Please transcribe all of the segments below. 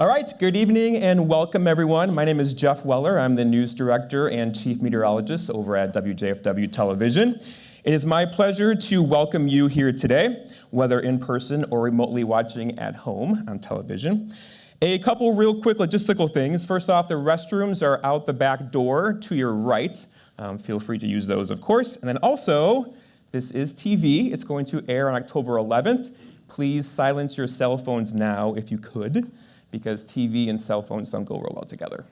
All right, good evening and welcome everyone. My name is Jeff Weller. I'm the news director and chief meteorologist over at WJFW Television. It is my pleasure to welcome you here today, whether in person or remotely watching at home on television. A couple real quick logistical things. First off, the restrooms are out the back door to your right. Feel free to use those, of course. And then also, this is TV. It's going to air on October 11th. Please silence your cell phones now if you could, because TV and cell phones don't go real well together.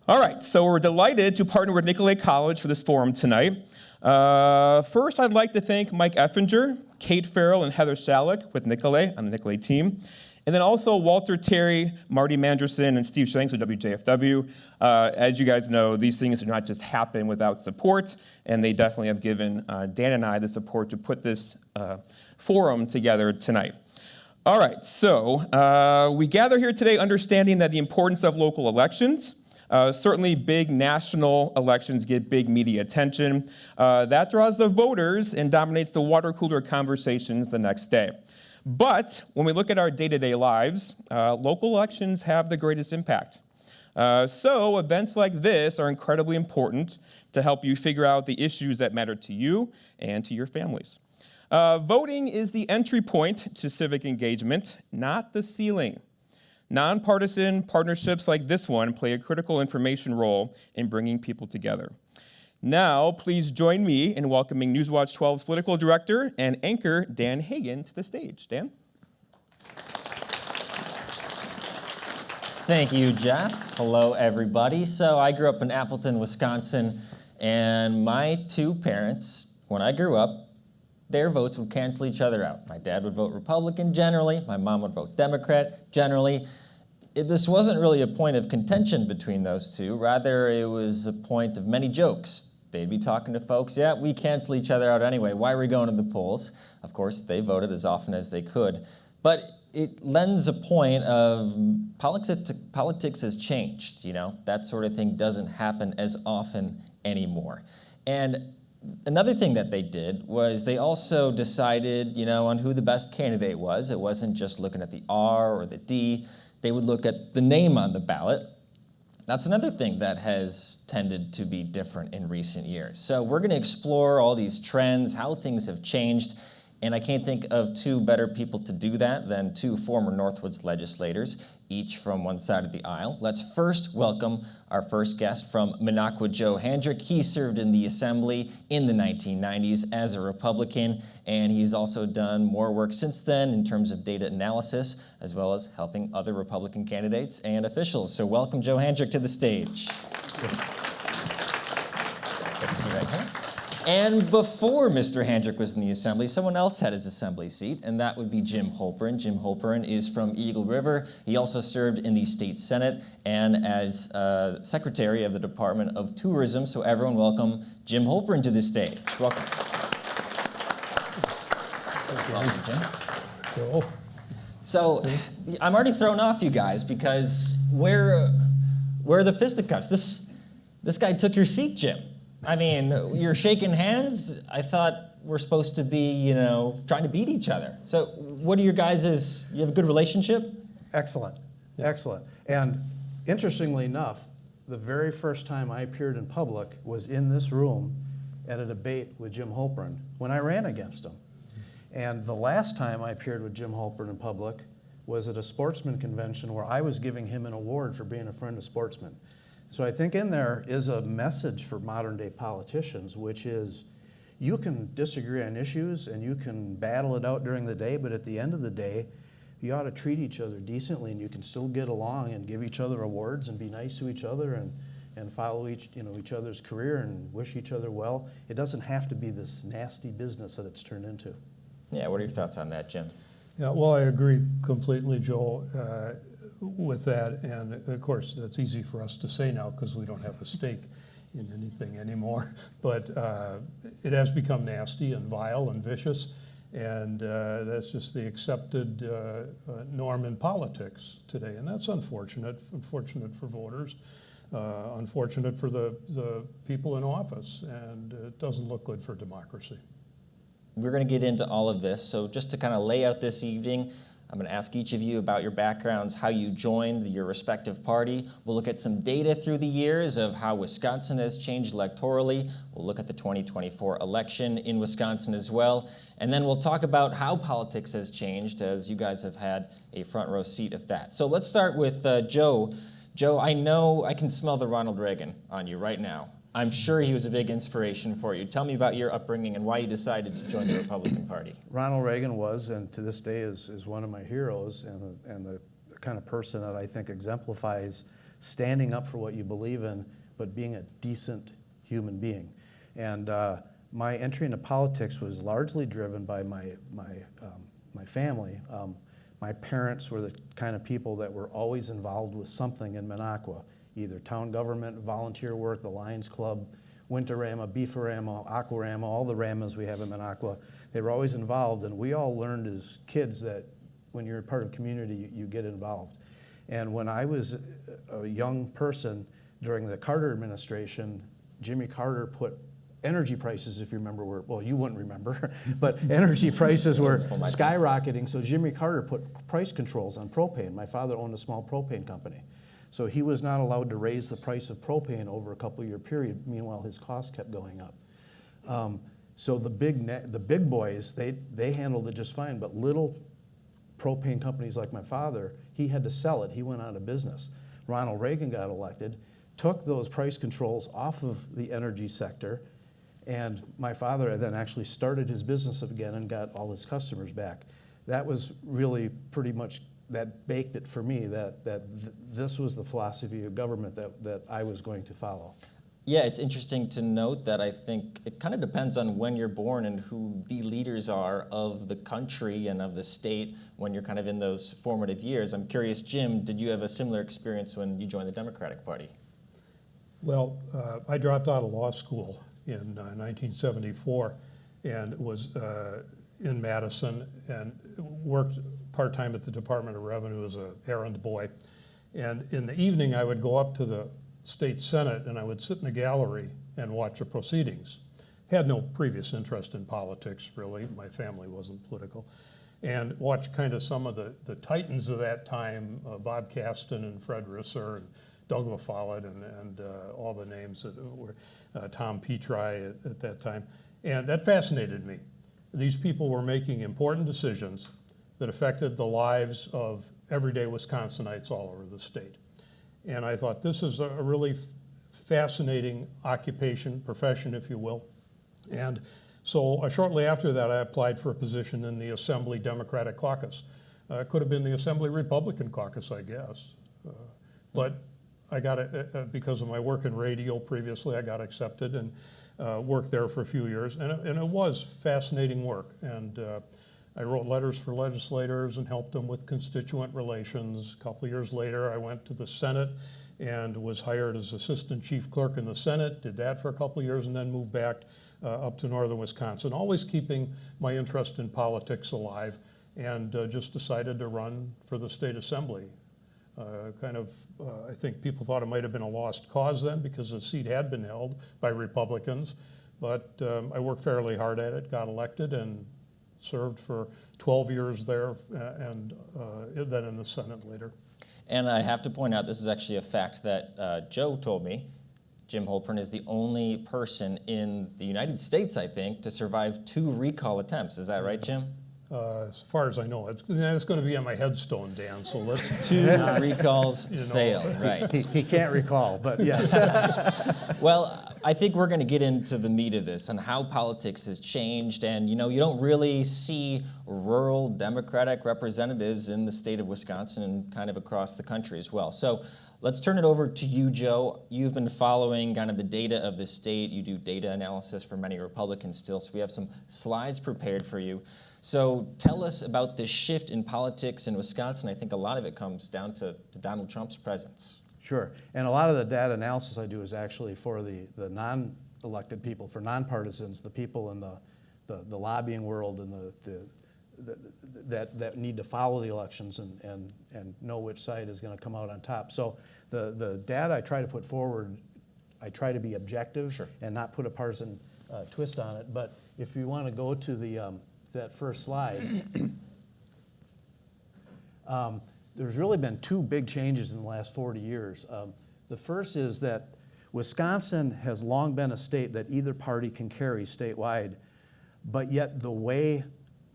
All right, so we're delighted to partner with Nicolet College for this forum tonight. First, I'd like to thank Mike Effinger, Kate Farrell, and Heather Shalick with Nicolet on the Nicolet team. And then also Walter Terry, Marty Manderson, and Steve Shanks with WJFW. As you guys know, these things do not just happen without support, and they definitely have given Dan and I the support to put this forum together tonight. All right, so we gather here today understanding that the importance of local elections. Certainly big national elections get big media attention. That draws the voters and dominates the water cooler conversations the next day. But when we look at our day-to-day lives, local elections have the greatest impact. So events like this are incredibly important to help you figure out the issues that matter to you and to your families. Voting is the entry point to civic engagement, not the ceiling. Nonpartisan partnerships like this one play a critical information role in bringing people together. Now, please join me in welcoming Newswatch 12's political director and anchor, Dan Hagen, to the stage. Dan? Thank you, Jeff. Hello, everybody. So I grew up in Appleton, Wisconsin, and my two parents, when I grew up, their votes would cancel each other out. My dad would vote Republican generally, my mom would vote Democrat generally. This wasn't really a point of contention between those two, rather it was a point of many jokes. They'd be talking to folks, yeah, we cancel each other out anyway, why are we going to the polls? Of course, they voted as often as they could. But it lends a point of politics has changed, you know? That sort of thing doesn't happen as often anymore. And another thing that they did was they also decided, you know, on who the best candidate was. It wasn't just looking at the R or the D. They would look at the name on the ballot. That's another thing that has tended to be different in recent years. So we're going to explore all these trends, how things have changed, and I can't think of two better people to do that than two former Northwoods legislators, each from one side of the aisle. Let's first welcome our first guest from Minocqua, Joe Handrick. He served in the Assembly in the 1990s as a Republican, and he's also done more work since then in terms of data analysis, as well as helping other Republican candidates and officials. So welcome Joe Handrick to the stage. Good to see you right here. And before Mr. Handrick was in the Assembly, someone else had his Assembly seat, and that would be Jim Holperin. Jim Holperin is from Eagle River. He also served in the State Senate and as Secretary of the Department of Tourism. So everyone welcome Jim Holperin to the stage. Welcome. Welcome, Jim. Cool. So I'm already thrown off, you guys, because where are the fisticuffs? This guy took your seat, Jim. I mean, you're shaking hands. I thought we're supposed to be, you know, trying to beat each other. So what are your guys' you have a good relationship? Excellent, excellent. And interestingly enough, the very first time I appeared in public was in this room at a debate with Jim Holperin when I ran against him. And the last time I appeared with Jim Holperin in public was at a sportsman convention where I was giving him an award for being a friend of sportsmen. So I think in there is a message for modern day politicians, which is you can disagree on issues and you can battle it out during the day, but at the end of the day, you ought to treat each other decently and you can still get along and give each other awards and be nice to each other and follow each other's career and wish each other well. It doesn't have to be this nasty business that it's turned into. Yeah, what are your thoughts on that, Jim? Yeah, well, I agree completely, Joel, with that. And of course, that's easy for us to say now because we don't have a stake in anything anymore. But it has become nasty and vile and vicious. And that's just the accepted norm in politics today. And that's unfortunate for voters, unfortunate for the people in office. And it doesn't look good for democracy. We're going to get into all of this. So just to kind of lay out this evening, I'm going to ask each of you about your backgrounds, how you joined your respective party. We'll look at some data through the years of how Wisconsin has changed electorally. We'll look at the 2024 election in Wisconsin as well. And then we'll talk about how politics has changed, as you guys have had a front row seat of that. So let's start with Joe. Joe, I know I can smell the Ronald Reagan on you right now. I'm sure he was a big inspiration for you. Tell me about your upbringing and why you decided to join the Republican Party. Ronald Reagan was, and to this day is one of my heroes, and the kind of person that I think exemplifies standing up for what you believe in, but being a decent human being. And my entry into politics was largely driven by my family. My parents were the kind of people that were always involved with something in Minocqua. Either town government, volunteer work, the Lions Club, Winterama, Beefarama, Aquarama, all the ramas we have in Minocqua. They were always involved, and we all learned as kids that when you're a part of community, you get involved. And when I was a young person during the Carter administration, Jimmy Carter put energy prices, if you remember, well, you wouldn't remember, but energy prices were skyrocketing, so Jimmy Carter put price controls on propane. My father owned a small propane company. So he was not allowed to raise the price of propane over a couple-year period. Meanwhile, his costs kept going up. So the big boys, they handled it just fine, but little propane companies like my father, he had to sell it. He went out of business. Ronald Reagan got elected, took those price controls off of the energy sector, and my father then actually started his business up again and got all his customers back. That was really pretty much that baked it for me, that this was the philosophy of government that I was going to follow. Yeah, it's interesting to note that I think it kind of depends on when you're born and who the leaders are of the country and of the state when you're kind of in those formative years. I'm curious, Jim, did you have a similar experience when you joined the Democratic Party? Well, I dropped out of law school in 1974 and was in Madison and worked part-time at the Department of Revenue as an errand boy. And in the evening, I would go up to the state Senate and I would sit in the gallery and watch the proceedings. Had no previous interest in politics, really. My family wasn't political. And watch kind of some of the titans of that time, Bob Caston and Fred Risser and Doug LaFollette and all the names that were, Tom Petri at that time. And that fascinated me. These people were making important decisions that affected the lives of everyday Wisconsinites all over the state. And I thought this is a really fascinating occupation, profession, if you will. And so shortly after that, I applied for a position in the Assembly Democratic Caucus. It could have been the Assembly Republican Caucus, I guess. But I got it because of my work in radio previously. I got accepted and worked there for a few years. And it was fascinating work. And I wrote letters for legislators and helped them with constituent relations. A couple of years later, I went to the Senate and was hired as assistant chief clerk in the Senate, did that for a couple of years, and then moved back up to northern Wisconsin, always keeping my interest in politics alive, and just decided to run for the state assembly. I think people thought it might have been a lost cause then because the seat had been held by Republicans, but I worked fairly hard at it, got elected, and served for 12 years there, and then in the Senate later. And I have to point out, this is actually a fact that Joe told me. Jim Holperin is the only person in the United States, I think, to survive 2 recall attempts. Is that right, Jim? As far as I know, it's going to be on my headstone, Dan, so let's... 2 recalls failed, right. He can't recall, but yes. Well, I think we're going to get into the meat of this and how politics has changed. And, you don't really see rural Democratic representatives in the state of Wisconsin and kind of across the country as well. So let's turn it over to you, Joe. You've been following kind of the data of the state. You do data analysis for many Republicans still, so we have some slides prepared for you. So tell us about this shift in politics in Wisconsin. I think a lot of it comes down to Donald Trump's presence. Sure, and a lot of the data analysis I do is actually for the non-elected people, for nonpartisans, the people in the lobbying world and that need to follow the elections and know which side is going to come out on top. So the data I try to put forward, I try to be objective and not put a partisan twist on it. But if you want to go to that first slide, There's really been two big changes in the last 40 years. The first is that Wisconsin has long been a state that either party can carry statewide, but yet the way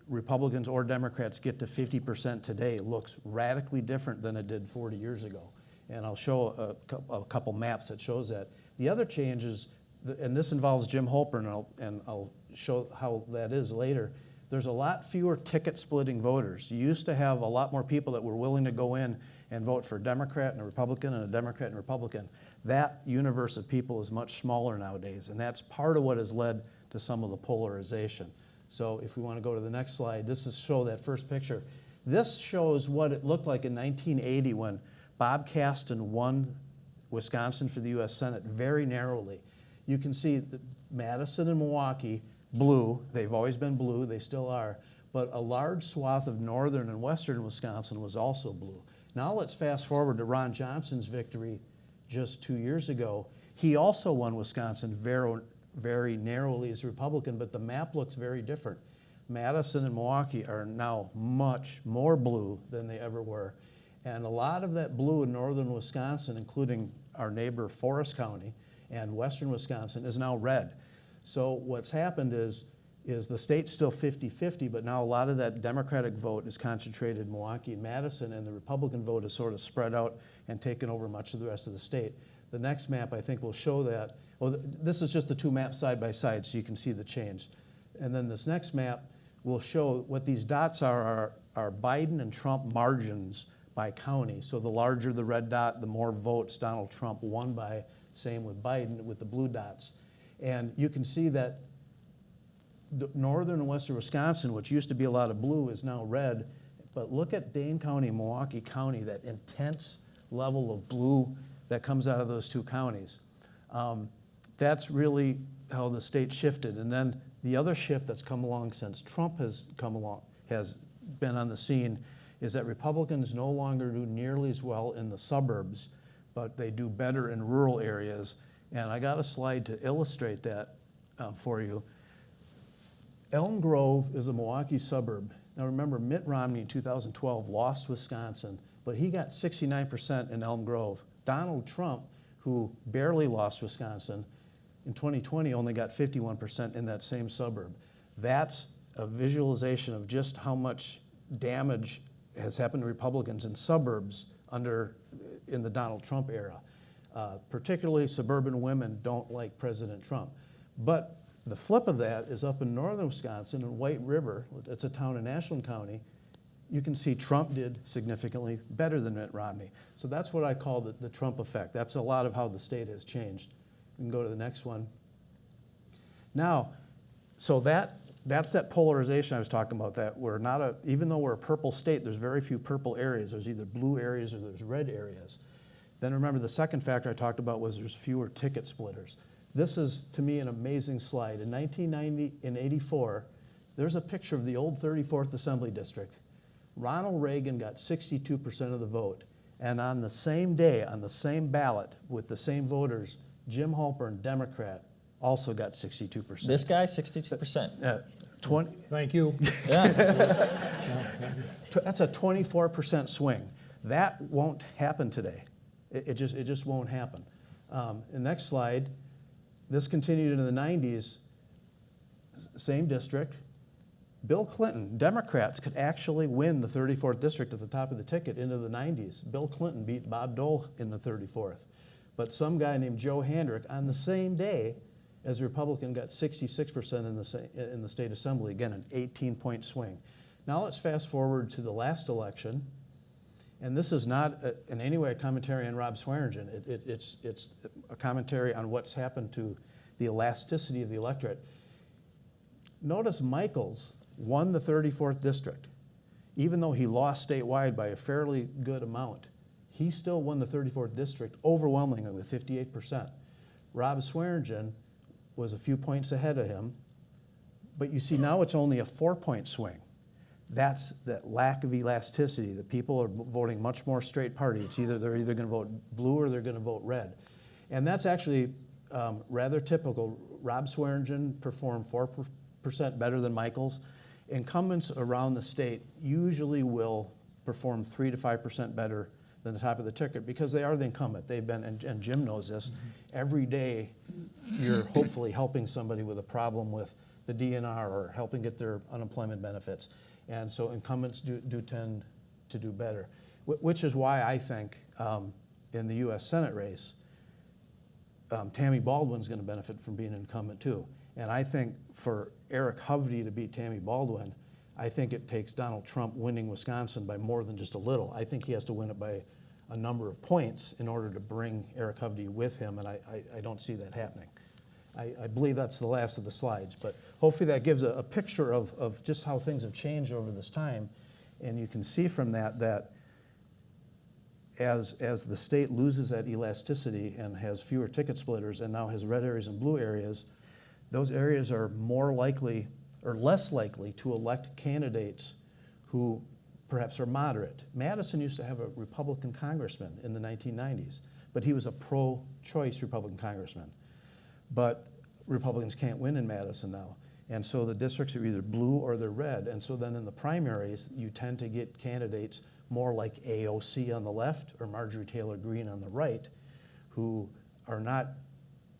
Republicans or Democrats get to 50% today looks radically different than it did 40 years ago. And I'll show a couple maps that shows that. The other change is, and this involves Jim Holperin, and I'll show how that is later, there's a lot fewer ticket splitting voters. You used to have a lot more people that were willing to go in and vote for a Democrat and a Republican and a Democrat and a Republican. That universe of people is much smaller nowadays, and that's part of what has led to some of the polarization. So if we want to go to the next slide, this is show that first picture. This shows what it looked like in 1980 when Bob Caston won Wisconsin for the U.S. Senate very narrowly. You can see that Madison and Milwaukee, blue, they've always been blue, they still are, but a large swath of northern and western Wisconsin was also blue. Now let's fast forward to Ron Johnson's victory just 2 years ago. He also won Wisconsin very narrowly as a Republican, but the map looks very different. Madison and Milwaukee are now much more blue than they ever were. And a lot of that blue in northern Wisconsin, including our neighbor Forest County and western Wisconsin, is now red. So what's happened is the state's still 50-50, but now a lot of that Democratic vote is concentrated in Milwaukee and Madison, and the Republican vote is sort of spread out and taken over much of the rest of the state. The next map, I think, will show that. Well, this is just the two maps side by side, so you can see the change. And then this next map will show what these dots are Biden and Trump margins by county. So the larger the red dot, the more votes Donald Trump won by. Same with Biden with the blue dots. And you can see that northern and western Wisconsin, which used to be a lot of blue, is now red. But look at Dane County and Milwaukee County, that intense level of blue that comes out of those two counties. That's really how the state shifted. And then the other shift that's come along since Trump has been on the scene is that Republicans no longer do nearly as well in the suburbs, but they do better in rural areas. And I got a slide to illustrate that for you. Elm Grove is a Milwaukee suburb. Now remember, Mitt Romney in 2012 lost Wisconsin, but he got 69% in Elm Grove. Donald Trump, who barely lost Wisconsin, in 2020 only got 51% in that same suburb. That's a visualization of just how much damage has happened to Republicans in suburbs in the Donald Trump era. Particularly suburban women don't like President Trump. But the flip of that is up in northern Wisconsin in White River, it's a town in Ashland County, you can see Trump did significantly better than Mitt Romney. So that's what I call the Trump effect. That's a lot of how the state has changed. We can go to the next one. Now, so that's that polarization I was talking about, that we're not even though we're a purple state, there's very few purple areas. There's either blue areas or there's red areas. Then remember the second factor I talked about was there's fewer ticket splitters. This is, to me, an amazing slide. In 1990 and 84, there's a picture of the old 34th Assembly District. Ronald Reagan got 62% of the vote. And on the same day, on the same ballot, with the same voters, Jim Holperin, Democrat, also got 62%. This guy, 62%. 20. Thank you. Yeah. That's a 24% swing. That won't happen today. It just won't happen. The next slide, this continued into the 90s, same district. Bill Clinton, Democrats could actually win the 34th district at the top of the ticket into the 90s. Bill Clinton beat Bob Dole in the 34th. But some guy named Joe Handrick on the same day as a Republican got 66% in the state assembly. Again, an 18-point swing. Now let's fast forward to the last election. And this is not in any way a commentary on Rob Swearingen. It's a commentary on what's happened to the elasticity of the electorate. Notice Michaels won the 34th district. Even though he lost statewide by a fairly good amount, he still won the 34th district overwhelmingly with 58%. Rob Swearingen was a few points ahead of him, but you see now it's only a 4-point swing. That's that lack of elasticity, that people are voting much more straight party. They're either going to vote blue or they're going to vote red. And that's actually rather typical. Rob Swearingen performed 4% better than Michaels. Incumbents around the state usually will perform 3 to 5% better than the top of the ticket because they are the incumbent. They've been, and Jim knows this, every day you're hopefully helping somebody with a problem with the DNR or helping get their unemployment benefits. And so incumbents do tend to do better, which is why I think in the U.S. Senate race, Tammy Baldwin's going to benefit from being an incumbent too. And I think for Eric Hovde to beat Tammy Baldwin, I think it takes Donald Trump winning Wisconsin by more than just a little. I think he has to win it by a number of points in order to bring Eric Hovde with him, and I don't see that happening. I believe that's the last of the slides, but hopefully that gives a picture of just how things have changed over this time. And you can see from that as the state loses that elasticity and has fewer ticket splitters and now has red areas and blue areas, those areas are more likely or less likely to elect candidates who perhaps are moderate. Madison used to have a Republican congressman in the 1990s, but he was a pro-choice Republican congressman. But Republicans can't win in Madison now. And so the districts are either blue or they're red. And so then in the primaries, you tend to get candidates more like AOC on the left or Marjorie Taylor Greene on the right, who are not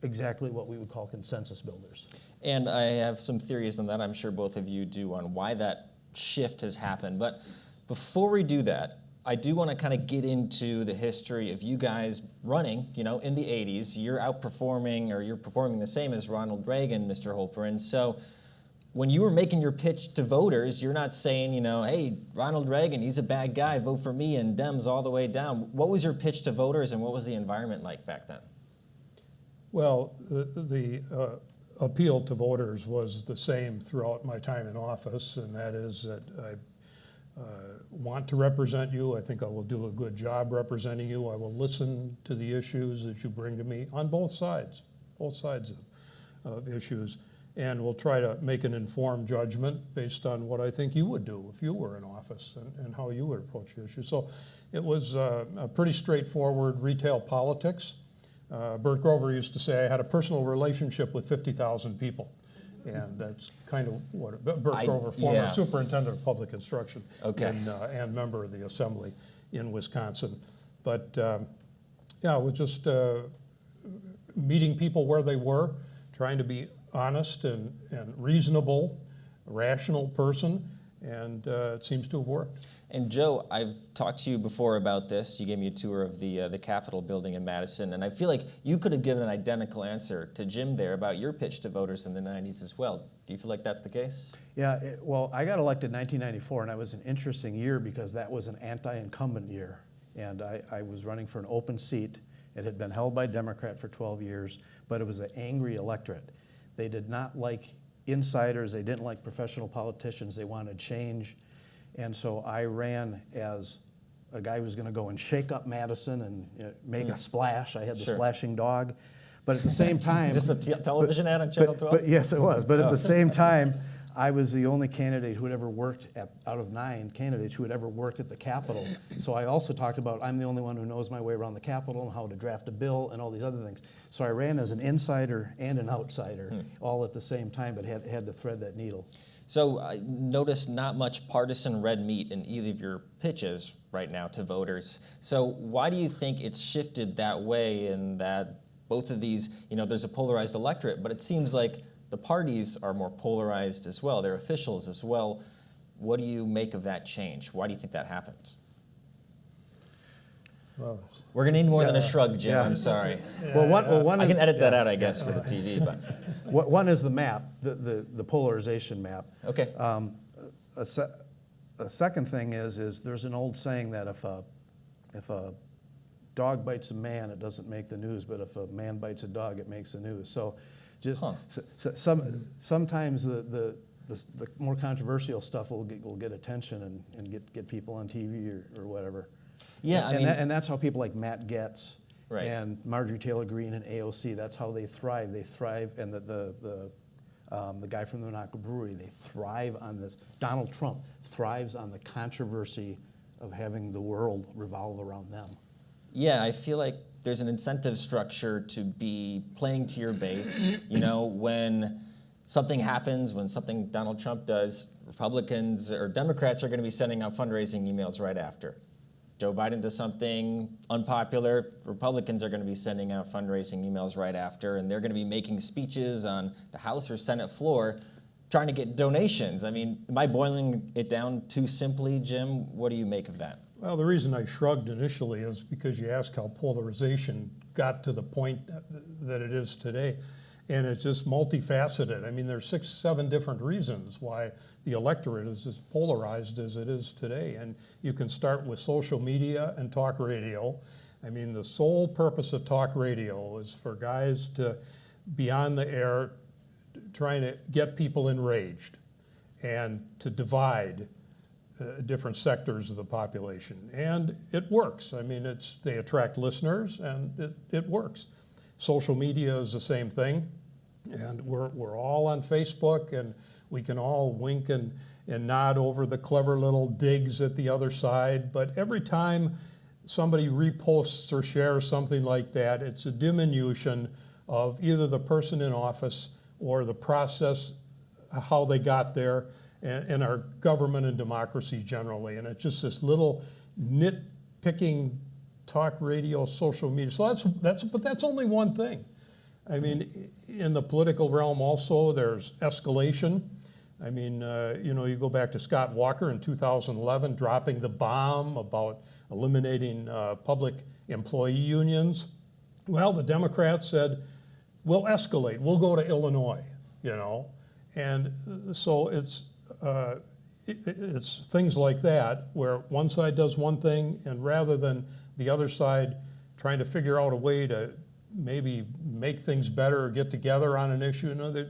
exactly what we would call consensus builders. And I have some theories on that, I'm sure both of you do, on why that shift has happened. But before we do that, I do want to kind of get into the history of you guys running, in the 80s. You're outperforming, or you're performing the same as Ronald Reagan, Mr. Holperin. So when you were making your pitch to voters, you're not saying, hey, Ronald Reagan, he's a bad guy, vote for me, and Dems all the way down. What was your pitch to voters, and what was the environment like back then? Well, the appeal to voters was the same throughout my time in office, and that is that I want to represent you. I think I will do a good job representing you. I will listen to the issues that you bring to me on both sides of issues, and we'll try to make an informed judgment based on what I think you would do if you were in office and how you would approach the issue. So it was a pretty straightforward retail politics. Bert Grover used to say I had a personal relationship with 50,000 people. And that's kind of what Bert Grover, former superintendent of public instruction, and member of the assembly in Wisconsin. But it was just meeting people where they were, trying to be honest and reasonable, rational person, and it seems to have worked. And Joe, I've talked to you before about this. You gave me a tour of the Capitol building in Madison, and I feel like you could have given an identical answer to Jim there about your pitch to voters in the 90s as well. Do you feel like that's the case? Yeah, well, I got elected in 1994, and it was an interesting year because that was an anti-incumbent year. And I was running for an open seat. It had been held by a Democrat for 12 years, but it was an angry electorate. They did not like insiders. They didn't like professional politicians. They wanted change. And so I ran as a guy who was going to go and shake up Madison and make a splash. I had the splashing dog. But at the same time... Is this a television ad on Channel 12? But yes, it was. But at the same time, I was the only candidate who had ever worked out of 9 candidates who had ever worked at the Capitol. So I also talked about I'm the only one who knows my way around the Capitol and how to draft a bill and all these other things. So I ran as an insider and an outsider all at the same time, but had to thread that needle. So I noticed not much partisan red meat in either of your pitches right now to voters. So why do you think it's shifted that way, and that both of these, there's a polarized electorate, but it seems like the parties are more polarized as well, their officials as well. What do you make of that change? Why do you think that happened? Well, we're going to need more than a shrug, Jim. I'm sorry. Well, one I can edit that out, I guess, for the TV. But one is the map, the polarization map. Okay. A second thing is there's an old saying that if a dog bites a man, it doesn't make the news, but if a man bites a dog, it makes the news. So just sometimes the more controversial stuff will get attention and get people on TV or whatever. Yeah, and that's how people like Matt Getz and Marjorie Taylor Greene and AOC, that's how they thrive. They thrive, and the guy from the Minocqua Brewery, they thrive on this. Donald Trump thrives on the controversy of having the world revolve around them. Yeah, I feel like there's an incentive structure to be playing to your base. When something happens, when something Donald Trump does, Republicans or Democrats are going to be sending out fundraising emails right after. Joe Biden does something unpopular, Republicans are going to be sending out fundraising emails right after, and they're going to be making speeches on the House or Senate floor trying to get donations. I mean, am I boiling it down too simply, Jim? What do you make of that? Well, the reason I shrugged initially is because you asked how polarization got to the point that it is today. And it's just multifaceted. I mean, there's 6, 7 different reasons why the electorate is as polarized as it is today. And you can start with social media and talk radio. I mean, the sole purpose of talk radio is for guys to be on the air trying to get people enraged and to divide different sectors of the population. And it works. I mean, they attract listeners, and it works. Social media is the same thing, and we're all on Facebook, and we can all wink and nod over the clever little digs at the other side, but every time somebody reposts or shares something like that, it's a diminution of either the person in office or the process, how they got there, and our government and democracy generally. And it's just this little nitpicking talk radio, social media. So but that's only one thing. I mean, in the political realm also, there's escalation. I mean, you go back to Scott Walker in 2011 dropping the bomb about eliminating public employee unions. Well, the Democrats said, we'll escalate, we'll go to Illinois, And so it's things like that where one side does one thing, and rather than the other side trying to figure out a way to maybe make things better or get together on an issue, they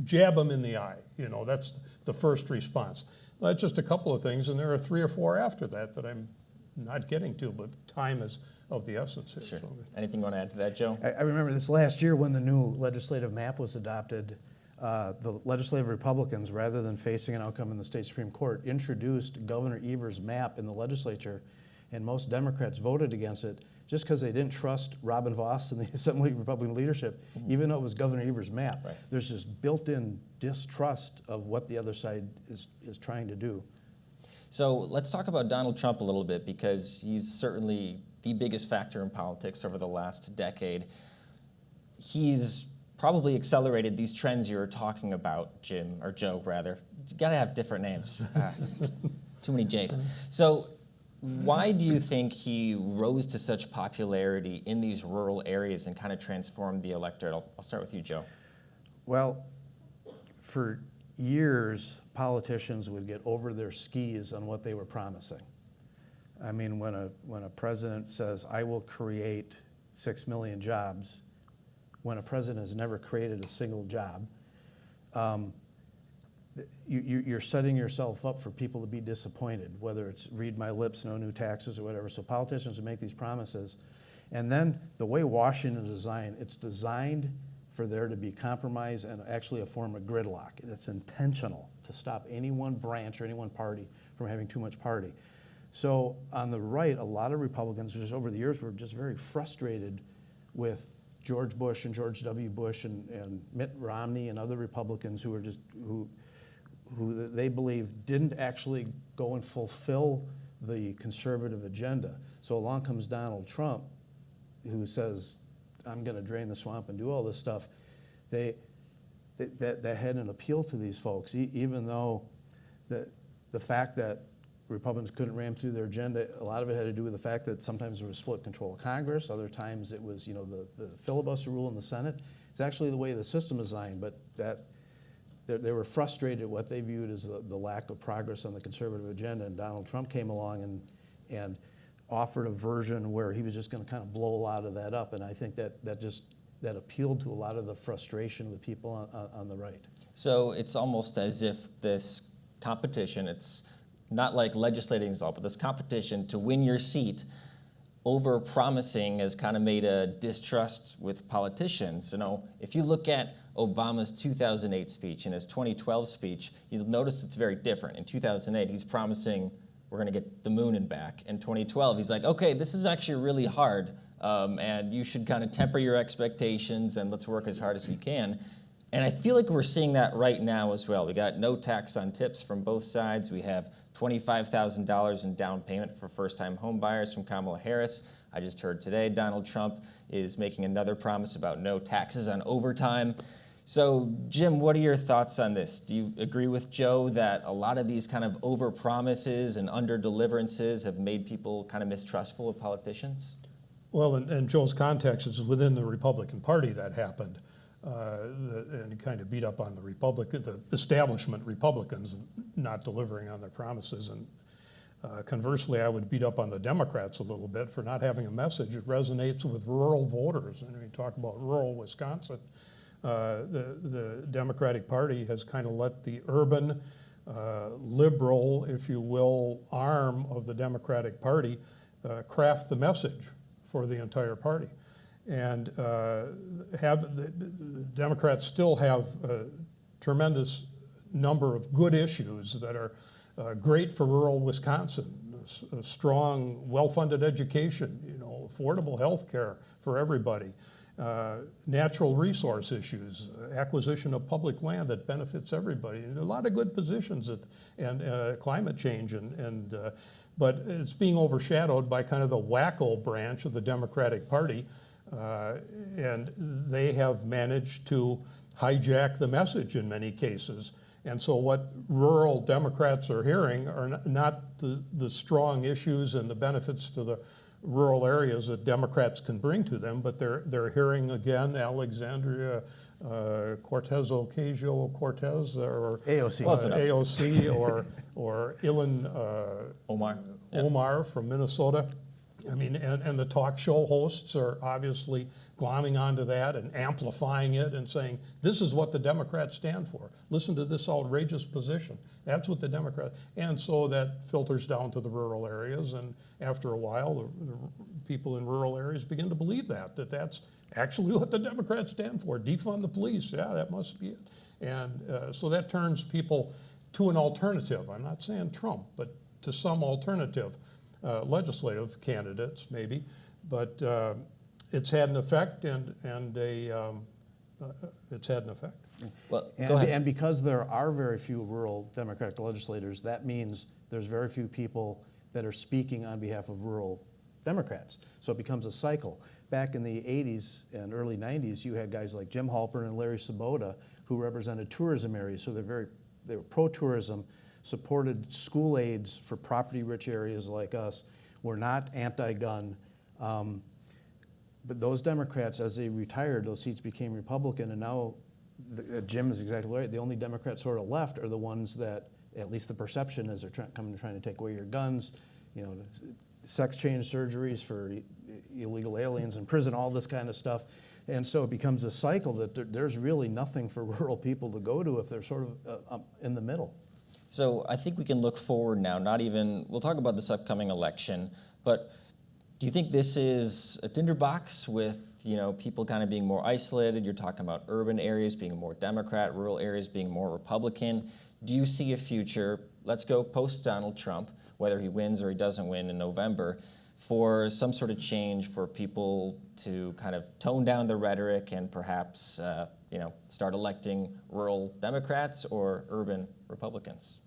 jab them in the eye. That's the first response. Well, that's just a couple of things, and there are 3 or 4 after that I'm not getting to, but time is of the essence here. Sure. Anything you want to add to that, Joe? I remember this last year when the new legislative map was adopted, the legislative Republicans, rather than facing an outcome in the state Supreme Court, introduced Governor Evers' map in the legislature, and most Democrats voted against it just because they didn't trust Robin Vos and the Assembly Republican leadership, even though it was Governor Evers' map. Right. There's this built-in distrust of what the other side is trying to do. So let's talk about Donald Trump a little bit, because he's certainly the biggest factor in politics over the last decade. He's probably accelerated these trends you were talking about, Jim, or Joe, rather. You gotta have different names. Too many J's. So why do you think he rose to such popularity in these rural areas and kind of transformed the electorate? I'll start with you, Joe. Well, for years, politicians would get over their skis on what they were promising. I mean, when a president says, I will create 6 million jobs, when a president has never created a single job, you're setting yourself up for people to be disappointed, whether it's read my lips, no new taxes or whatever. So politicians would make these promises. And then the way Washington is designed, it's designed for there to be compromise and actually a form of gridlock. It's intentional to stop any one branch or any one party from having too much party. So on the right, a lot of Republicans just over the years were just very frustrated with George Bush and George W. Bush and Mitt Romney and other Republicans who were just who they believe didn't actually go and fulfill the conservative agenda. So along comes Donald Trump, who says, I'm going to drain the swamp and do all this stuff. That had an appeal to these folks, even though the fact that Republicans couldn't ram through their agenda, a lot of it had to do with the fact that sometimes there was split control of Congress, other times it was the filibuster rule in the Senate. It's actually the way the system is designed, but that they were frustrated at what they viewed as the lack of progress on the conservative agenda, and Donald Trump came along and offered a version where he was just going to kind of blow a lot of that up, and I think that appealed to a lot of the frustration of the people on the right. So it's almost as if this competition, it's not like legislating is all, but this competition to win your seat over promising has kind of made a distrust with politicians. If you look at Obama's 2008 speech and his 2012 speech, you'll notice it's very different. In 2008, he's promising we're going to get the moon and back. In 2012, he's like, okay, this is actually really hard, and you should kind of temper your expectations and let's work as hard as we can. And I feel like we're seeing that right now as well. We got no tax on tips from both sides. We have $25,000 in down payment for first-time home buyers from Kamala Harris. I just heard today Donald Trump is making another promise about no taxes on overtime. So, Jim, what are your thoughts on this? Do you agree with Joe that a lot of these kind of over-promises and under-deliverances have made people kind of mistrustful of politicians? Well, in Joe's context, it's within the Republican Party that happened. And kind of beat up on the establishment Republicans not delivering on their promises. And conversely, I would beat up on the Democrats a little bit for not having a message that resonates with rural voters. And we talk about rural Wisconsin. The Democratic Party has kind of let the urban, liberal, if you will, arm of the Democratic Party craft the message for the entire party. And the Democrats still have a tremendous number of good issues that are great for rural Wisconsin. A strong, well-funded education, affordable health care for everybody, natural resource issues, acquisition of public land that benefits everybody. There are a lot of good positions and climate change, but it's being overshadowed by kind of the wacko branch of the Democratic Party. And they have managed to hijack the message in many cases. And so what rural Democrats are hearing are not the strong issues and the benefits to the rural areas that Democrats can bring to them, but they're hearing again Alexandria Ocasio-Cortez or AOC or Ilhan Omar from Minnesota. I mean, and the talk show hosts are obviously glomming onto that and amplifying it and saying, this is what the Democrats stand for. Listen to this outrageous position. That's what the Democrats, and so that filters down to the rural areas. And after a while, the people in rural areas begin to believe that's actually what the Democrats stand for. Defund the police. Yeah, that must be it. And so that turns people to an alternative. I'm not saying Trump, but to some alternative. Legislative candidates, maybe, but it's had an effect, and it's had an effect. Well, go ahead. And because there are very few rural Democratic legislators, that means there's very few people that are speaking on behalf of rural Democrats. So it becomes a cycle. Back in the 80s and early 90s, you had guys like Jim Holperin and Larry Sabota who represented tourism areas, so they were pro-tourism, supported school aids for property-rich areas like us, were not anti-gun. But those Democrats, as they retired, those seats became Republican, and now Jim is exactly right. The only Democrats sort of left are the ones that, at least the perception is, they're trying to take away your guns, sex change surgeries for illegal aliens in prison, all this kind of stuff. And so it becomes a cycle that there's really nothing for rural people to go to if they're sort of in the middle. So I think we can look forward now, we'll talk about this upcoming election, but do you think this is a tinderbox with, people kind of being more isolated? You're talking about urban areas being more Democrat, rural areas being more Republican. Do you see a future, let's go post-Donald Trump, whether he wins or he doesn't win in November, for some sort of change for people to kind of tone down the rhetoric and perhaps, start electing rural Democrats or urban Republicans?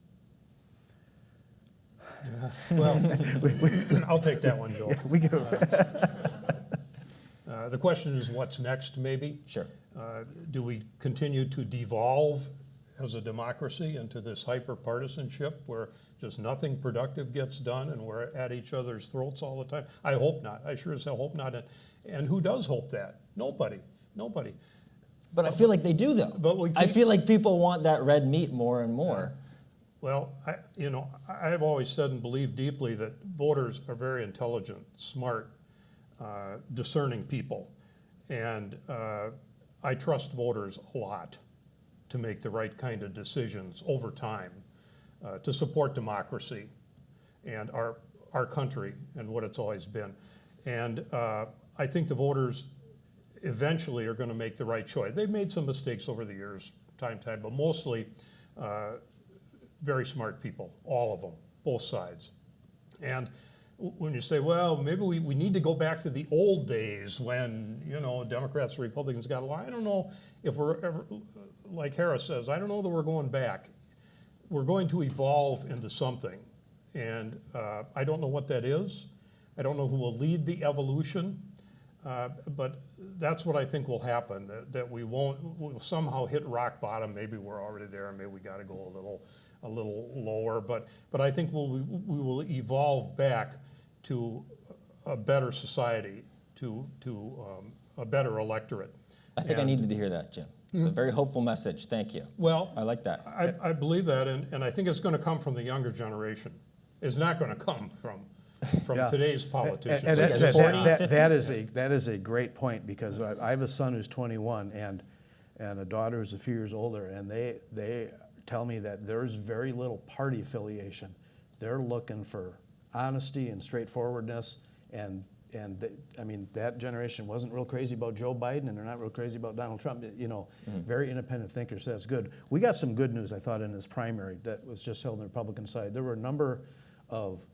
Well, I'll take that one, Joel. Yeah, we go. The question is, what's next, maybe? Sure. Do we continue to devolve as a democracy into this hyper-partisanship where just nothing productive gets done and we're at each other's throats all the time? I hope not. I sure as hell hope not. And who does hope that? Nobody. But I feel like they do, though. But I feel like people want that red meat more and more. Well, I've always said and believed deeply that voters are very intelligent, smart, discerning people. And I trust voters a lot to make the right kind of decisions over time to support democracy and our country and what it's always been. And I think the voters eventually are going to make the right choice. They've made some mistakes over the years, time, but mostly very smart people, all of them, both sides. And when you say, well, maybe we need to go back to the old days when, Democrats and Republicans got along, I don't know if we're ever like Harris says, I don't know that we're going back. We're going to evolve into something. And I don't know what that is. I don't know who will lead the evolution. But that's what I think will happen, that we'll somehow hit rock bottom. Maybe we're already there, maybe we got to go a little lower. But I think we will evolve back to a better society, to a better electorate. I think I needed to hear that, Jim. A very hopeful message. Thank you. Well, I like that. I believe that, and I think it's going to come from the younger generation. It's not going to come from today's politicians. And Yes, that is a great point, because I have a son who's 21 and a daughter who's a few years older, and they tell me that there's very little party affiliation. They're looking for honesty and straightforwardness, and I mean, that generation wasn't real crazy about Joe Biden, and they're not real crazy about Donald Trump. Very independent thinkers, so that's good. We got some good news, I thought, in this primary that was just held on the Republican side. There were a number of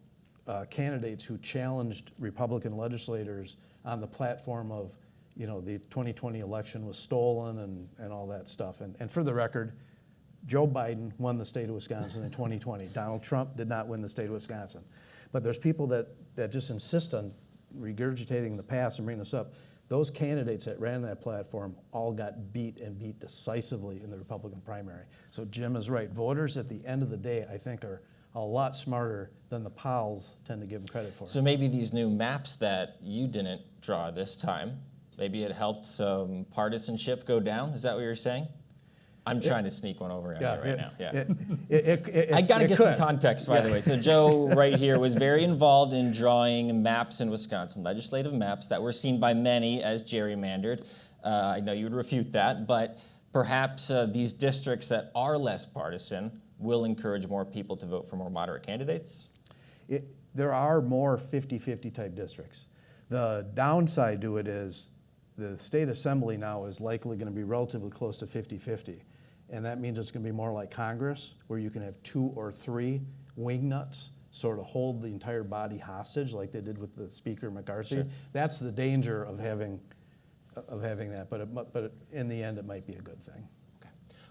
candidates who challenged Republican legislators on the platform of, the 2020 election was stolen and all that stuff. And for the record, Joe Biden won the state of Wisconsin in 2020. Donald Trump did not win the state of Wisconsin. But there's people that just insist on regurgitating the past and bringing this up. Those candidates that ran that platform all got beat decisively in the Republican primary. So Jim is right. Voters at the end of the day, I think, are a lot smarter than the pals tend to give them credit for. So maybe these new maps that you didn't draw this time, maybe it helped some partisanship go down? Is that what you're saying? I'm trying to sneak one over on you right now. Yeah. I got to get some context, by the way. So Joe right here was very involved in drawing maps in Wisconsin, legislative maps that were seen by many as gerrymandered. I know you would refute that, but perhaps these districts that are less partisan will encourage more people to vote for more moderate candidates? There are more 50-50 type districts. The downside to it is the state assembly now is likely going to be relatively close to 50-50. And that means it's going to be more like Congress, where you can have 2 or 3 wingnuts sort of hold the entire body hostage like they did with the Speaker McCarthy. Sure. That's the danger of having that, but in the end it might be a good thing.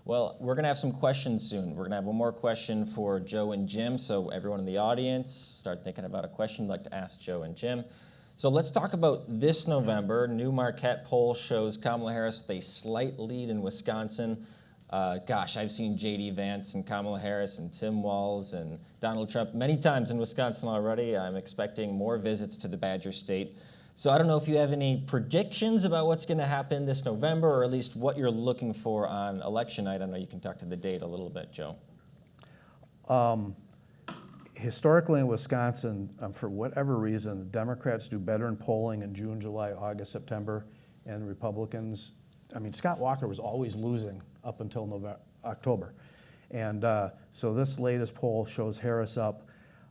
Well, we're going to have some questions soon. We're going to have one more question for Joe and Jim, so everyone in the audience, start thinking about a question you'd like to ask Joe and Jim. So let's talk about this November. New Marquette poll shows Kamala Harris with a slight lead in Wisconsin. I've seen J.D. Vance and Kamala Harris and Tim Walz and Donald Trump many times in Wisconsin already. I'm expecting more visits to the Badger State. So I don't know if you have any predictions about what's going to happen this November, or at least what you're looking for on election night. I know you can talk to the date a little bit, Joe. Historically in Wisconsin, for whatever reason, the Democrats do better in polling in June, July, August, September, and Republicans, Scott Walker was always losing up until October. And so this latest poll shows Harris up.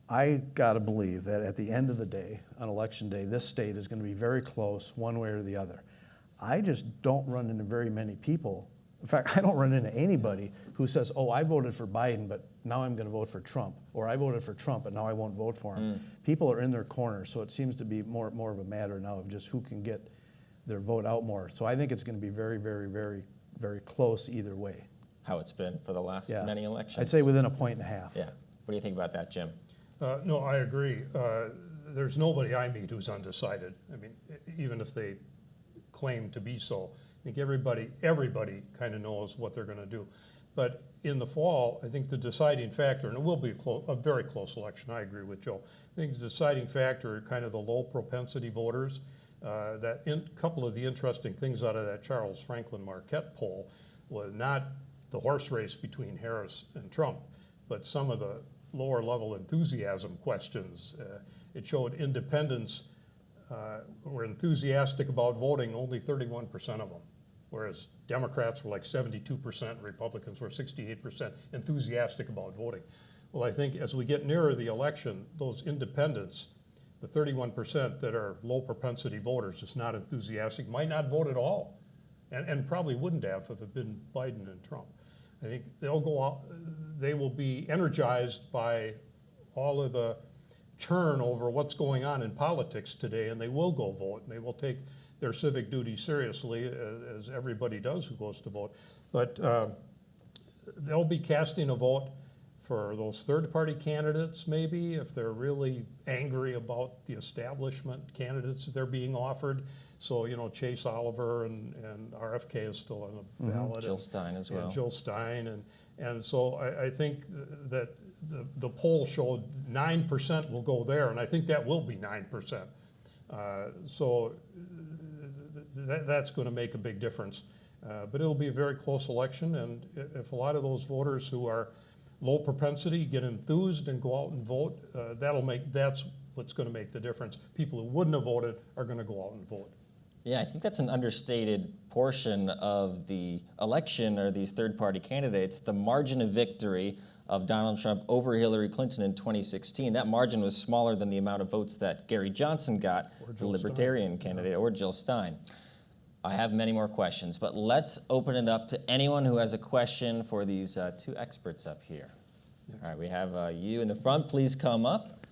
I gotta believe that at the end of the day, on election day, this state is gonna be very close one way or the other. I just don't run into very many people. In fact, I don't run into anybody who says, oh, I voted for Biden, but now I'm gonna vote for Trump. Or I voted for Trump, but now I won't vote for him. People are in their corner, so it seems to be more of a matter now of just who can get their vote out more. So I think it's gonna be very, very, very, very close either way. How it's been for the last many elections? I'd say within a point and a half. Yeah. What do you think about that, Jim? No, I agree. There's nobody I meet who's undecided. Even if they claim to be so. I think everybody kind of knows what they're going to do. But in the fall, I think the deciding factor, and it will be a very close election, I agree with Joe. I think the deciding factor are kind of the low propensity voters. Couple of the interesting things out of that Charles Franklin Marquette poll was not the horse race between Harris and Trump, but some of the lower level enthusiasm questions. It showed independents were enthusiastic about voting, only 31% of them, whereas Democrats were like 72%, Republicans were 68% enthusiastic about voting. Well, I think as we get nearer the election, those independents, the 31% that are low propensity voters, just not enthusiastic, might not vote at all, and probably wouldn't have if it had been Biden and Trump. I think they'll go out, they will be energized by all of the churn over what's going on in politics today, and they will go vote, and they will take their civic duty seriously, as everybody does who goes to vote. But they'll be casting a vote for those third-party candidates, maybe, if they're really angry about the establishment candidates that they're being offered. So, you know, Chase Oliver and RFK is still on the ballot. Jill Stein as well. And Jill Stein. And so I think that the poll showed 9% will go there, and I think that will be 9%. So that's going to make a big difference. But it'll be a very close election, and if a lot of those voters who are low propensity get enthused and go out and vote, that's what's going to make the difference. People who wouldn't have voted are going to go out and vote. Yeah, I think that's an understated portion of the election, or these third-party candidates. The margin of victory of Donald Trump over Hillary Clinton in 2016, that margin was smaller than the amount of votes that Gary Johnson got, the Libertarian candidate, or Jill Stein. I have many more questions, but let's open it up to anyone who has a question for these two experts up here. All right, we have you in the front. Please come up.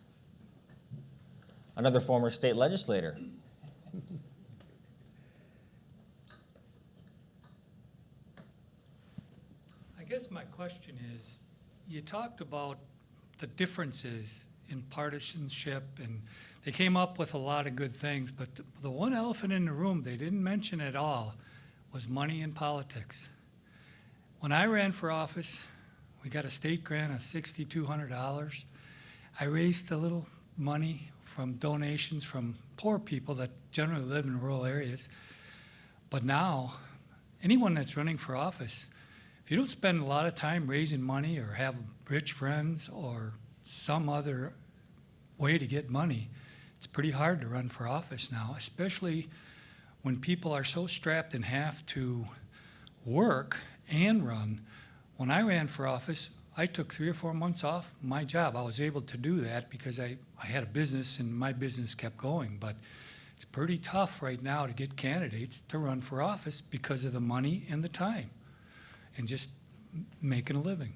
Another former state legislator. I guess my question is, you talked about the differences in partisanship, and they came up with a lot of good things, but the one elephant in the room they didn't mention at all was money in politics. When I ran for office, we got a state grant of $6,200. I raised a little money from donations from poor people that generally live in rural areas. But now, anyone that's running for office, if you don't spend a lot of time raising money or have rich friends or some other way to get money, it's pretty hard to run for office now, especially when people are so strapped and have to work and run. When I ran for office, I took 3 or 4 months off my job. I was able to do that because I had a business and my business kept going. But it's pretty tough right now to get candidates to run for office because of the money and the time and just making a living.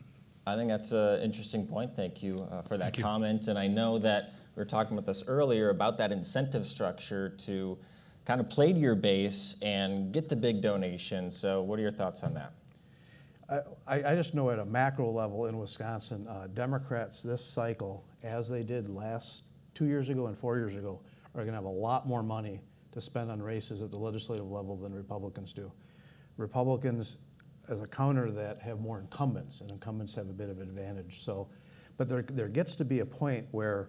I think that's an interesting point. Thank you for that comment. And I know that we were talking about this earlier about that incentive structure to kind of play to your base and get the big donations. So what are your thoughts on that? I just know at a macro level in Wisconsin, Democrats this cycle, as they did 2 years ago and 4 years ago, are going to have a lot more money to spend on races at the legislative level than Republicans do. Republicans, as a counter to that, have more incumbents, and incumbents have a bit of advantage. So, but there gets to be a point where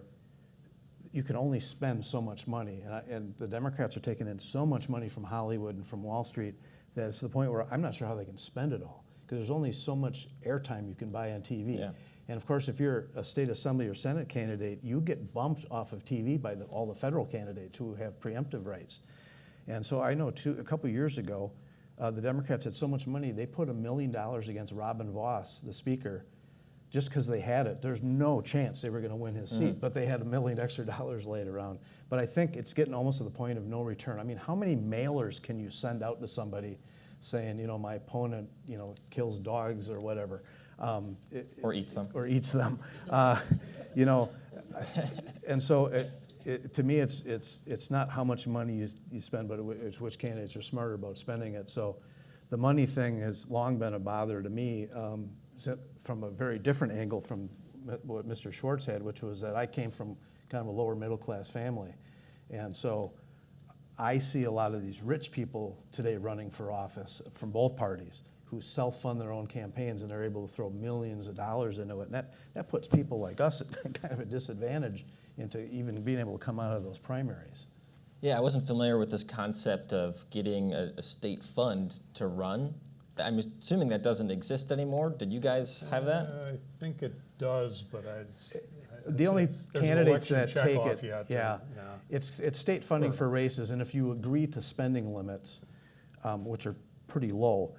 you can only spend so much money, and the Democrats are taking in so much money from Hollywood and from Wall Street that it's to the point where I'm not sure how they can spend it all, because there's only so much airtime you can buy on TV. Yeah. And of course, if you're a state assembly or Senate candidate, you get bumped off of TV by all the federal candidates who have preemptive rights. And so I know a couple years ago, the Democrats had so much money, they put $1 million against Robin Vos, the speaker, just because they had it. There's no chance they were going to win his seat, but they had $1 million extra laid around. But I think it's getting almost to the point of no return. I mean, how many mailers can you send out to somebody saying, you know, my opponent, you know, kills dogs or whatever? Or eats them. Or eats them. You know, and so to me, it's not how much money you spend, but it's which candidates are smarter about spending it. So the money thing has long been a bother to me from a very different angle from what Mr. Schwartz had, which was that I came from kind of a lower middle class family. And so I see a lot of these rich people today running for office from both parties who self-fund their own campaigns, and they're able to throw millions of dollars into it. And that puts people like us at kind of a disadvantage into even being able to come out of those primaries. Yeah, I wasn't familiar with this concept of getting a state fund to run. I'm assuming that doesn't exist anymore. Did you guys have that? I think it does, but the only candidates that take it, yeah. It's state funding for races, and if you agree to spending limits, which are pretty low,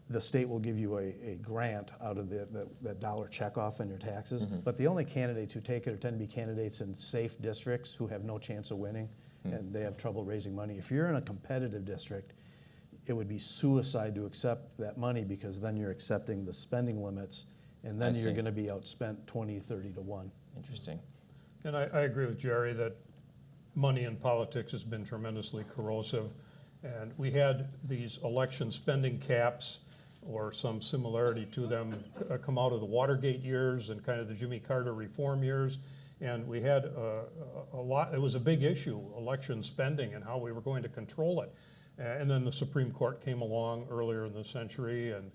the state will give you a grant out of that dollar checkoff on your taxes. But the only candidates who take it tend to be candidates in safe districts who have no chance of winning, and they have trouble raising money. If you're in a competitive district, it would be suicide to accept that money, because then you're accepting the spending limits, and then you're going to be outspent 20, 30 to 1. Interesting. And I agree with Jerry that money in politics has been tremendously corrosive. And we had these election spending caps or some similarity to them come out of the Watergate years and kind of the Jimmy Carter reform years. And we had a lot, it was a big issue, election spending and how we were going to control it. And then the Supreme Court came along earlier in the century and,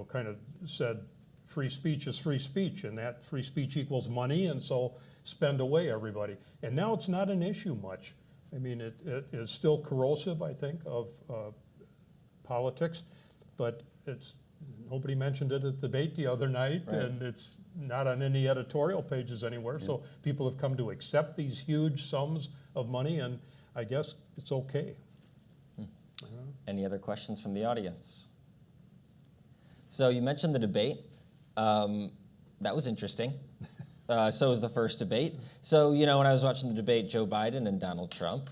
kind of said free speech is free speech, and that free speech equals money, and so spend away everybody. And now it's not an issue much. I mean, it is still corrosive, I think, of politics, but nobody mentioned it at the debate the other night, right. And it's not on any editorial pages anywhere. Yeah. So people have come to accept these huge sums of money, and I guess it's okay. Any other questions from the audience? So you mentioned the debate. That was interesting. So was the first debate. So, when I was watching the debate, Joe Biden and Donald Trump,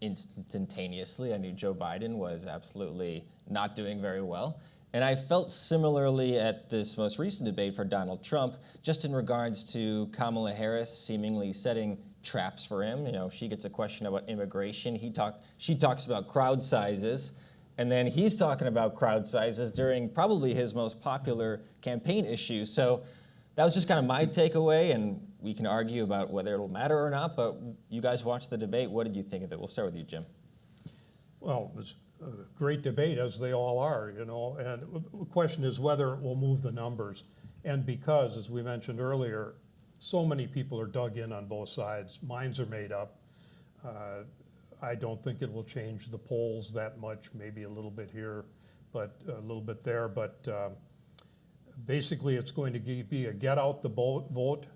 instantaneously, I knew Joe Biden was absolutely not doing very well. And I felt similarly at this most recent debate for Donald Trump, just in regards to Kamala Harris seemingly setting traps for him. She gets a question about immigration. She talks about crowd sizes. And then he's talking about crowd sizes during probably his most popular campaign issue. So that was just kind of my takeaway, and we can argue about whether it'll matter or not, but you guys watched the debate. What did you think of it? We'll start with you, Jim. Well, it was a great debate, as they all are, and the question is whether it will move the numbers. And because, as we mentioned earlier, so many people are dug in on both sides, minds are made up. I don't think it will change the polls that much, maybe a little bit here, but a little bit there. But basically, it's going to be a get out the vote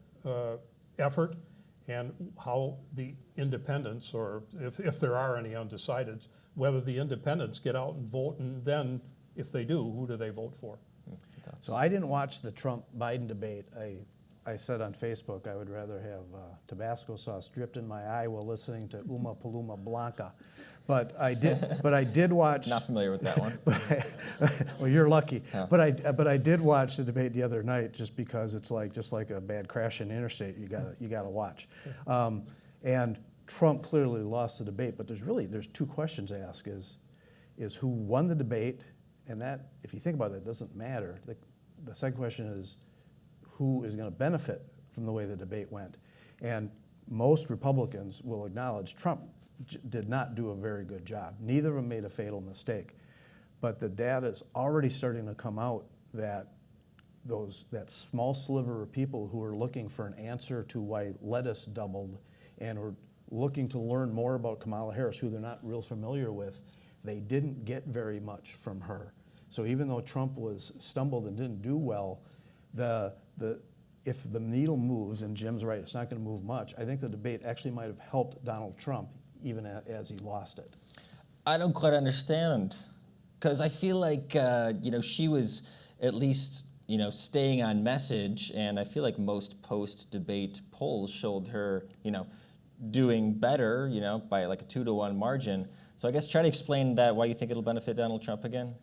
effort, and how the independents, or if there are any undecideds, whether the independents get out and vote, and then if they do, who do they vote for? So I didn't watch the Trump-Biden debate. I said on Facebook I would rather have Tabasco sauce dripped in my eye while listening to Uma Paloma Blanca, but I did watch. Not familiar with that one. Well, you're lucky. Yeah. But I did watch the debate the other night just because it's just like a bad crash in the interstate. You gotta watch, and Trump clearly lost the debate. But there's two questions to ask: is who won the debate, and that, if you think about it, doesn't matter. The second question is, who is going to benefit from the way the debate went? And most Republicans will acknowledge Trump did not do a very good job. Neither of them made a fatal mistake. But the data is already starting to come out that that small sliver of people who are looking for an answer to why lettuce doubled and are looking to learn more about Kamala Harris, who they're not real familiar with, they didn't get very much from her. So even though Trump stumbled and didn't do well, if the needle moves, and Jim's right, it's not going to move much, I think the debate actually might have helped Donald Trump even as he lost it. I don't quite understand, because I feel like she was at least staying on message, and I feel like most post-debate polls showed her doing better by like a 2-to-1 margin. So I guess try to explain that, why you think it'll benefit Donald Trump again.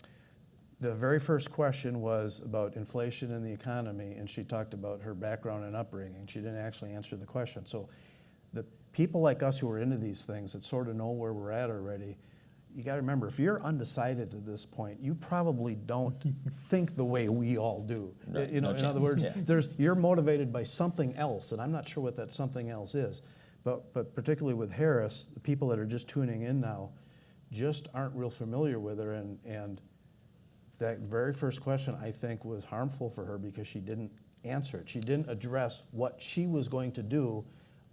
The very first question was about inflation in the economy, and she talked about her background and upbringing. She didn't actually answer the question. So the people like us who are into these things that sort of know where we're at already, you got to remember, if you're undecided at this point, you probably don't think the way we all do. Right. In other words, you're motivated by something else, and I'm not sure what that something else is. But particularly with Harris, the people that are just tuning in now just aren't real familiar with her, and that very first question, I think, was harmful for her because she didn't answer it. She didn't address what she was going to do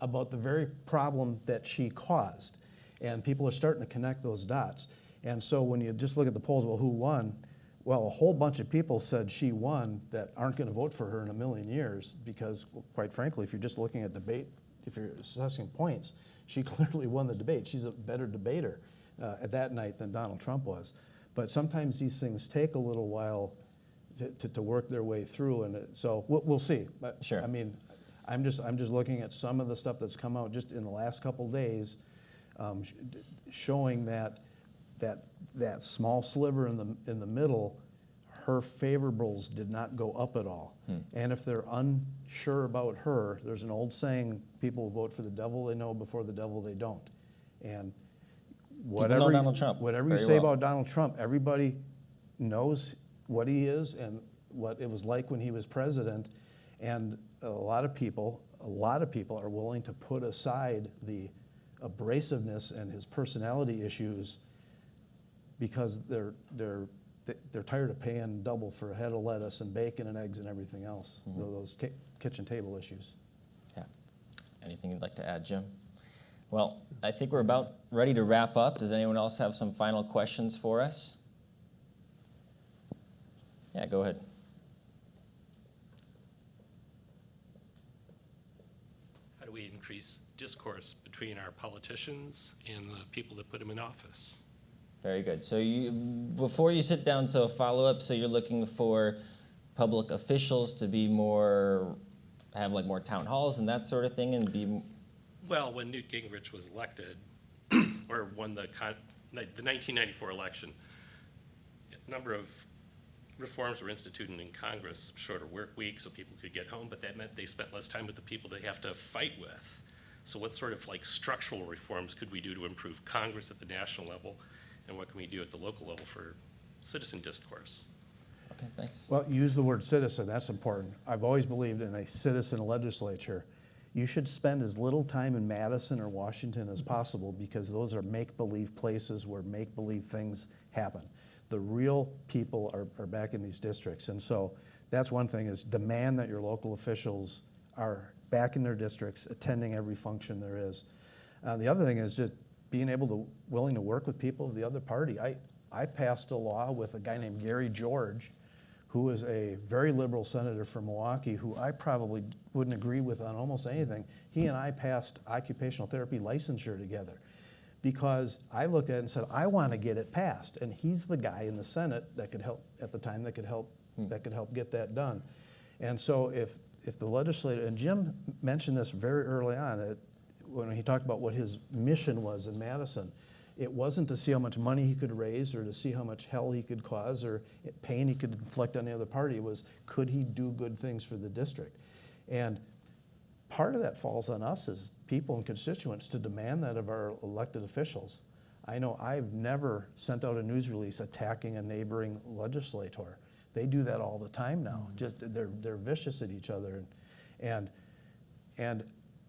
about the very problem that she caused. And people are starting to connect those dots. And so when you just look at the polls, well, who won? Well, a whole bunch of people said she won that aren't going to vote for her in a million years because, quite frankly, if you're just looking at debate, if you're assessing points, she clearly won the debate. She's a better debater at that night than Donald Trump was. But sometimes these things take a little while to work their way through, and so we'll see. But sure. I mean, I'm just looking at some of the stuff that's come out just in the last couple days, showing that small sliver in the middle, her favorables did not go up at all. And if they're unsure about her, there's an old saying, people will vote for the devil they know before the devil they don't. And know Donald Trump whatever you very say well. about Donald Trump, everybody knows what he is and what it was like when he was president. And a lot of people are willing to put aside the abrasiveness and his personality issues because they're tired of paying double for a head of lettuce and bacon and eggs and everything else, those kitchen table issues. Yeah. Anything you'd like to add, Jim? Well, I think we're about ready to wrap up. Does anyone else have some final questions for us? Yeah, go ahead. How do we increase discourse between our politicians and the people that put them in office? Very good. So before you sit down, so follow-up, so you're looking for public officials to be have like more town halls and that sort of thing, and be... Well, when Newt Gingrich was elected, or won the 1994 election, a number of reforms were instituted in Congress, shorter work week so people could get home, but that meant they spent less time with the people they have to fight with. So what sort of like structural reforms could we do to improve Congress at the national level, and what can we do at the local level for citizen discourse? Okay, thanks. Well, use the word citizen, that's important. I've always believed in a citizen legislature. You should spend as little time in Madison or Washington as possible because those are make-believe places where make-believe things happen. The real people are back in these districts. And so that's one thing, is demand that your local officials are back in their districts, attending every function there is. The other thing is just being willing to work with people of the other party. I passed a law with a guy named Gary George, who is a very liberal senator from Milwaukee, who I probably wouldn't agree with on almost anything. He and I passed occupational therapy licensure together because I looked at it and said, I want to get it passed. And he's the guy in the Senate that could help at the time, that could help get that done. And so if the legislator, and Jim mentioned this very early on, when he talked about what his mission was in Madison, it wasn't to see how much money he could raise or to see how much hell he could cause or pain he could inflict on the other party. It was, could he do good things for the district? And part of that falls on us as people and constituents to demand that of our elected officials. I know I've never sent out a news release attacking a neighboring legislator. They do that all the time now. Just they're vicious at each other. And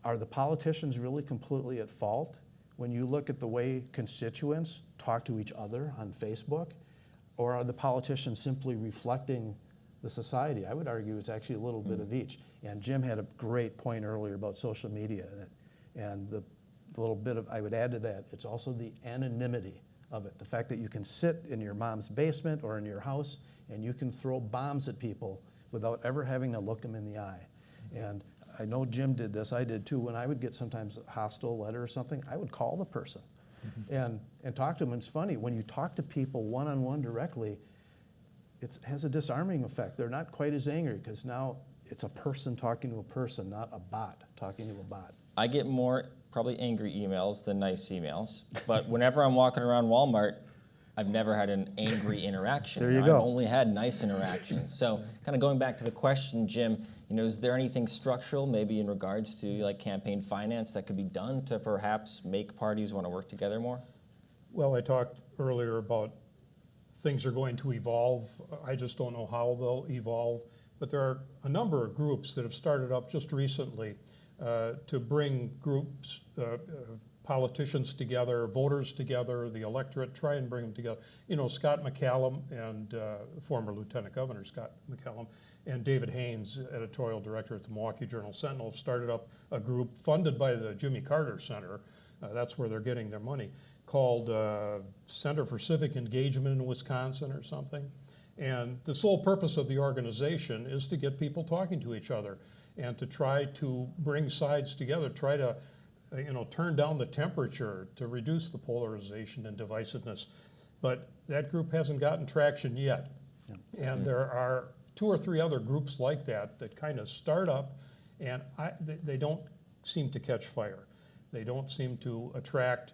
are the politicians really completely at fault? When you look at the way constituents talk to each other on Facebook, or are the politicians simply reflecting the society? I would argue it's actually a little bit of each. And Jim had a great point earlier about social media, and the little bit of, I would add to that, it's also the anonymity of it. The fact that you can sit in your mom's basement or in your house and you can throw bombs at people without ever having to look them in the eye. And I know Jim did this, I did too. When I would get sometimes a hostile letter or something, I would call the person and talk to them. And it's funny, when you talk to people one-on-one directly, it has a disarming effect. They're not quite as angry because now it's a person talking to a person, not a bot talking to a bot. I get more probably angry emails than nice emails, but whenever I'm walking around Walmart, I've never had an angry interaction. There you go. I've only had nice interactions. So kind of going back to the question, Jim, is there anything structural, maybe in regards to like campaign finance, that could be done to perhaps make parties want to work together more? Well, I talked earlier about things are going to evolve. I just don't know how they'll evolve. But there are a number of groups that have started up just recently to bring groups, politicians together, voters together, the electorate, try and bring them together. Scott McCallum and former Lieutenant Governor Scott McCallum and David Haynes, editorial director at the Milwaukee Journal-Sentinel, have started up a group funded by the Jimmy Carter Center. That's where they're getting their money, called Center for Civic Engagement in Wisconsin or something. And the sole purpose of the organization is to get people talking to each other and to try to bring sides together, try to turn down the temperature to reduce the polarization and divisiveness. But that group hasn't gotten traction yet. Yeah. And there are 2 or 3 other groups like that that kind of start up, and they don't seem to catch fire. They don't seem to attract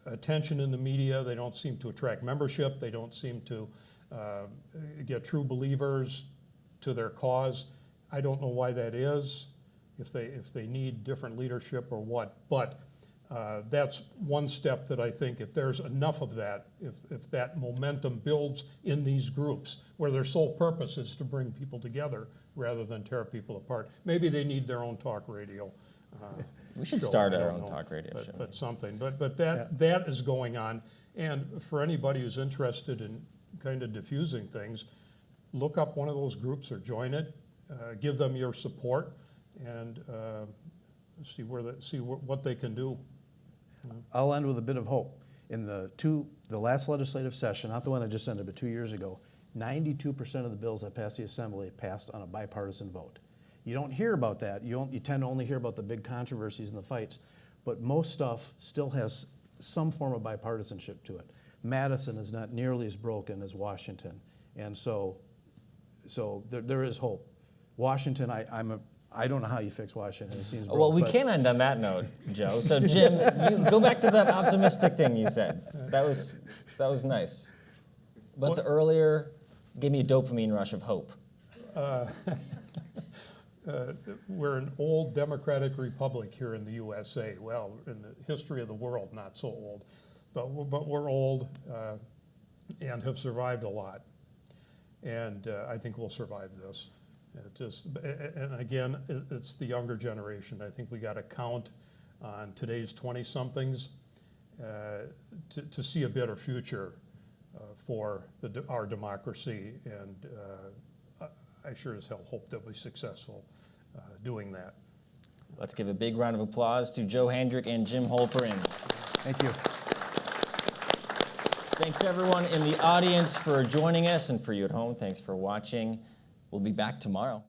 attention in the media. They don't seem to attract membership. They don't seem to get true believers to their cause. I don't know why that is, if they need different leadership or what, but that's one step that I think if there's enough of that, if that momentum builds in these groups where their sole purpose is to bring people together rather than tear people apart. Maybe they need their own talk radio. We should show, start I our don't own know, talk radio show. but something. But that is going on. And for anybody who's interested in kind of diffusing things, look up one of those groups or join it. Give them your support and see what they can do. I'll end with a bit of hope. In the last legislative session, not the one I just ended, but 2 years ago, 92% of the bills that passed the Assembly passed on a bipartisan vote. You don't hear about that. You tend to only hear about the big controversies and the fights, but most stuff still has some form of bipartisanship to it. Madison is not nearly as broken as Washington, and so there is hope. Washington, I don't know how you fix Washington. It seems broke, Well, we but can't end on that note, Joe. So, Jim, you go back to that optimistic thing you said. That was nice. But the earlier gave me a dopamine rush of hope. We're an old democratic republic here in the USA. Well, in the history of the world, not so old. But we're old and have survived a lot. And I think we'll survive this. And again, it's the younger generation. I think we got to count on today's 20-somethings to see a better future for our democracy, and I sure as hell hope that we're successful doing that. Let's give a big round of applause to Joe Handrick and Jim Holperin. thank you. Thanks everyone in the audience for joining us, and for you at home, thanks for watching. We'll be back tomorrow.